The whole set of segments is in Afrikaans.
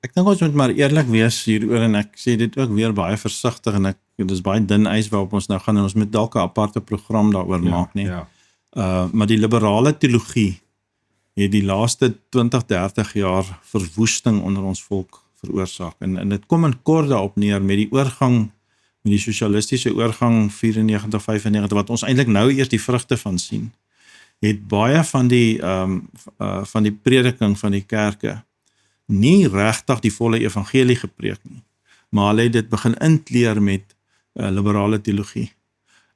Ek dink ons moet maar eerlik wees hieroor en ek sê dit ook weer baie versigtig en dit is baie dun ys waarop ons nou gaan en ons moet dalk 'n aparte program daaroor maak nie. Ja. Maar die liberale teologie het die laaste 20-30 jaar verwoesting onder ons volk veroorsaak en dit kom in kort daarop neer met die oorgang, met die sosialistiese oorgang 94-95 wat ons eintlik nou eers die vrugte van sien, het baie van die prediking van die kerke nie regtig die volle evangelie gepreek nie, maar hulle het dit begin inkleer met liberale teologie.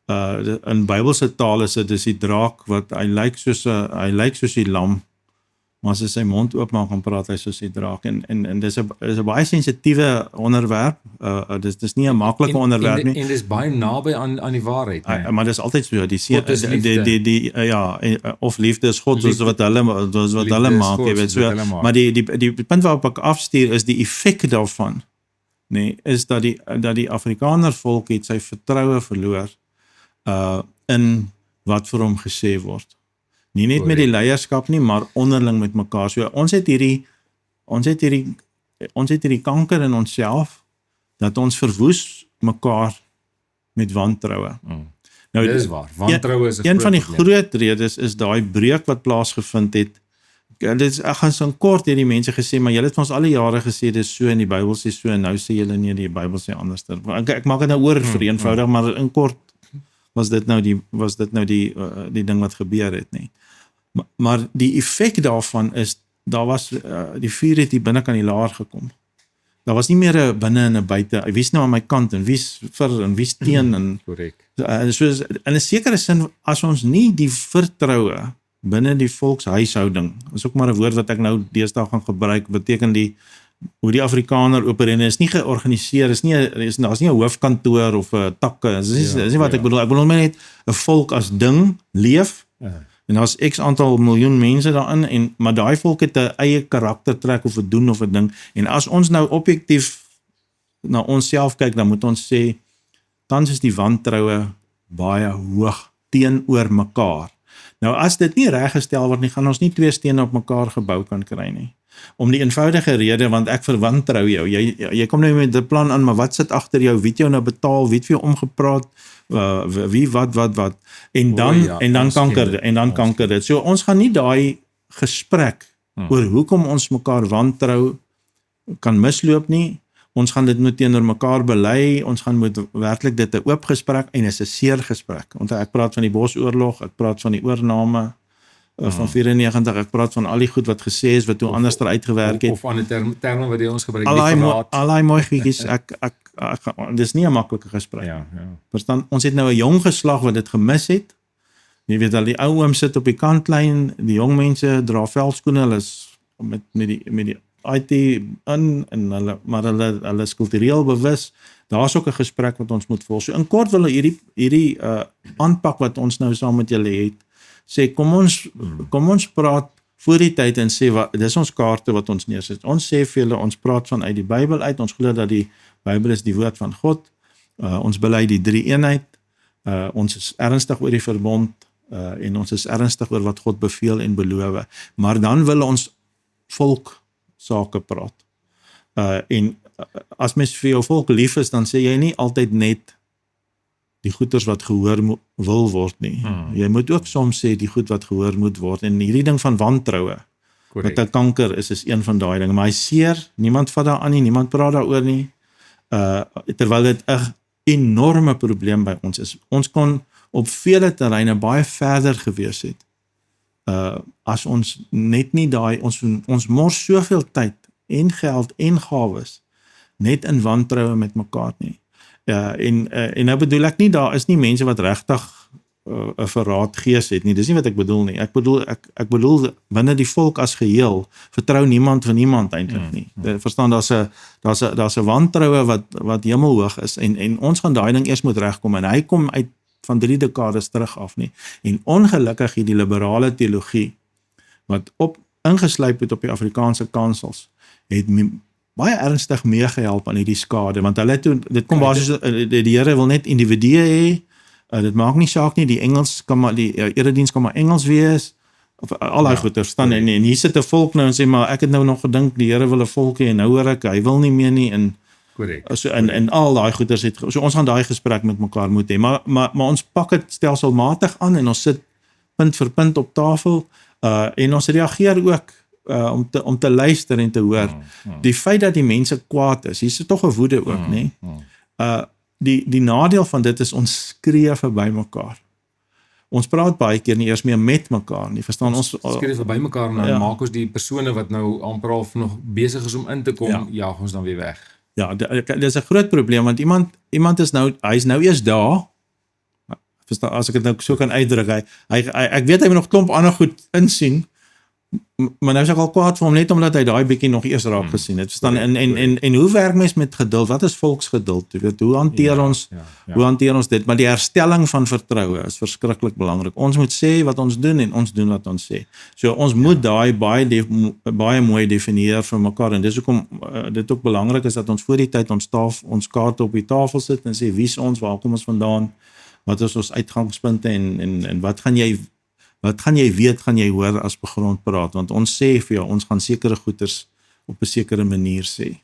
In Bybelse taal is dit die draak wat hy lyk soos die lam, maar as hy sy mond oopmaak en praat hy soos die draak en dis 'n baie sensitiewe onderwerp. Dis nie 'n maklike onderwerp nie. En dis baie naby aan die waarheid, nee. Maar dis altyd so, of liefde is God, soos wat hulle maak, jy weet so. Maar die punt waarop ek afstuur is die effek daarvan, nee, is dat die Afrikaner volk het sy vertroue verloor in wat vir hom gesê word. Nie net met die leierskap nie, maar onderling met mekaar. So ons het hierdie kanker in onsself dat ons verwoes mekaar met wantroue. Nou, dit is waar. Wantroue is 'n een van die groot redes is daai breuk wat plaasgevind het. Ek gaan so in kort hierdie mense gesê, maar julle het ons al die jare gesê dis so en die Bybel sê so en nou sê julle nee, die Bybel sê anders. Ek maak dit nou oor vereenvoudig, maar in kort was dit nou die ding wat gebeur het, nie. Maar die effek daarvan is, daar was, die vuur het hier binne kan die laar gekom. Daar was nie meer 'n binne en 'n buite, wie's nou aan my kant en wie's vir en wie's teen en soos in 'n sekere sin, as ons nie die vertroue binne die volkshuishouding, is ook maar 'n woord wat ek nou deesdae gaan gebruik, beteken hoe die Afrikaner opereer, is nie georganiseer, daar's nie 'n hoofkantoor of 'n takke, dis nie wat ek bedoel. Ek bedoel net 'n volk as ding leef. En daar's x aantal miljoen mense daarin maar daai volk het 'n eie karaktertrek of 'n doen of 'n ding. En as ons nou objektief na onsself kyk, dan moet ons sê tans is die wantroue baie hoog teenoor mekaar. Nou as dit nie reggestel word nie, gaan ons nie twee stene op mekaar gebou kan kry nie. Om die eenvoudige rede, want ek verwantrou jou. Jy kom nou met 'n plan aan, maar wat sit agter jou? Wie het jou nou betaal? Wie het vir jou omgepraat? Wie wat? En dan kanker dit. So ons gaan nie daai gesprek oor hoekom ons mekaar wantrou kan misloop nie. Ons gaan dit moet teenoor mekaar bely. Ons gaan moet werklik dit 'n oop gesprek en 'n seer gesprek. Onthou ek praat van die Bosoorlog, ek praat van die oorname van 94, ek praat van al die goed wat gesê is, wat toe anders uitgewerk het. Of aan die terme wat ons gebruik, al die mooi gietjies, dis nie 'n maklike gesprek. Ja. Verstaan, ons het nou 'n jong geslag wat dit gemis het. Jy weet al die ou ooms sit op die kantlyn, die jong mense dra veldskoene, hulle is met die IT in, maar hulle is kultureel bewus. Daar's ook 'n gesprek wat ons moet volg. So in kort wil hierdie aanpak wat ons nou saam met julle het, sê kom ons praat voor die tyd en sê dis ons kaarte wat ons neersit. Ons sê vir julle, ons praat vanuit die Bybel uit. Ons glo dat die Bybel is die woord van God. Ons bely die drie eenheid. Ons is ernstig oor die verbond en ons is ernstig oor wat God beveel en beloof. Maar dan wil ons volk sake praat. En as mens vir jou volk lief is, dan sê jy nie altyd net die goeders wat gehoor wil word nie. Jy moet ook soms sê die goed wat gehoor moet word. En hierdie ding van wantroue, wat 'n kanker is een van daai dinge. Maar hy seer, niemand vat daaraan nie, niemand praat daaroor nie. Terwyl dit 'n enorme probleem by ons is. Ons kon op vele terreine baie verder gewees het. As ons net nie ons mors soveel tyd en geld en gawes net in wantroue met mekaar nie. En nou bedoel ek nie, daar is nie mense wat regtig 'n verraadgees het nie. Dis nie wat ek bedoel nie. Ek bedoel binne die volk as geheel vertrou niemand van niemand eintlik nie. Verstaan, daar's 'n wantroue wat hemelhoog is en ons gaan daai ding eers moet regkom en hy kom uit van 3 dekades terug af nie. En ongelukkig hierdie liberale teologie wat ingeslyp het op die Afrikaanse kansels het baie ernstig meegehelp aan hierdie skade, want hulle toe, dit kom basies, die Here wil net individue hê, dit maak nie saak nie, die erediens kan maar Engels wees, of al daai goeters staan en hier sit 'n volk nou en sê maar ek het nou nog gedink die Here wil 'n volk hê en nou hoor ek hy wil nie meer nie en so en al daai goeters het so ons gaan daai gesprek met mekaar moet hê maar ons pak dit stelselmatig aan en ons sit punt vir punt op tafel en ons reageer ook om te luister en te hoor. Die feit dat die mense kwaad is, hier is tog 'n woede ook, nê? Die nadeel van dit is ons skree verby mekaar. Ons praat baie keer nie eers meer met mekaar nie. Verstaan ons skree verby mekaar en dan maak ons die persone wat nou amper half nog besig is om in te kom, jaag ons dan weer weg. Ja, dis 'n groot probleem want iemand is nou hy's nou eers daar. Verstaan as ek dit nou so kan uitdruk, ek weet hy moet nog klomp ander goed insien. Maar nou is ek al kwaad vir hom net omdat hy daai bietjie nog eers raak gesien het. Verstaan en hoe werk mens met geduld? Wat is volksgeduld? Jy weet, hoe hanteer ons dit? Maar die herstelling van vertroue is verskriklik belangrik. Ons moet sê wat ons doen en ons doen wat ons sê. So ons moet daai baie mooi definieer vir mekaar en dis hoekom dit ook belangrik is dat ons voor die tyd ons kaarte op die tafel sit en sê wie's ons, waar kom ons vandaan? Wat is ons uitgangspunte en wat gaan jy weet, gaan jy hoor as begrond praat, want ons sê vir jou, ons gaan sekere goeters op 'n sekere manier sê.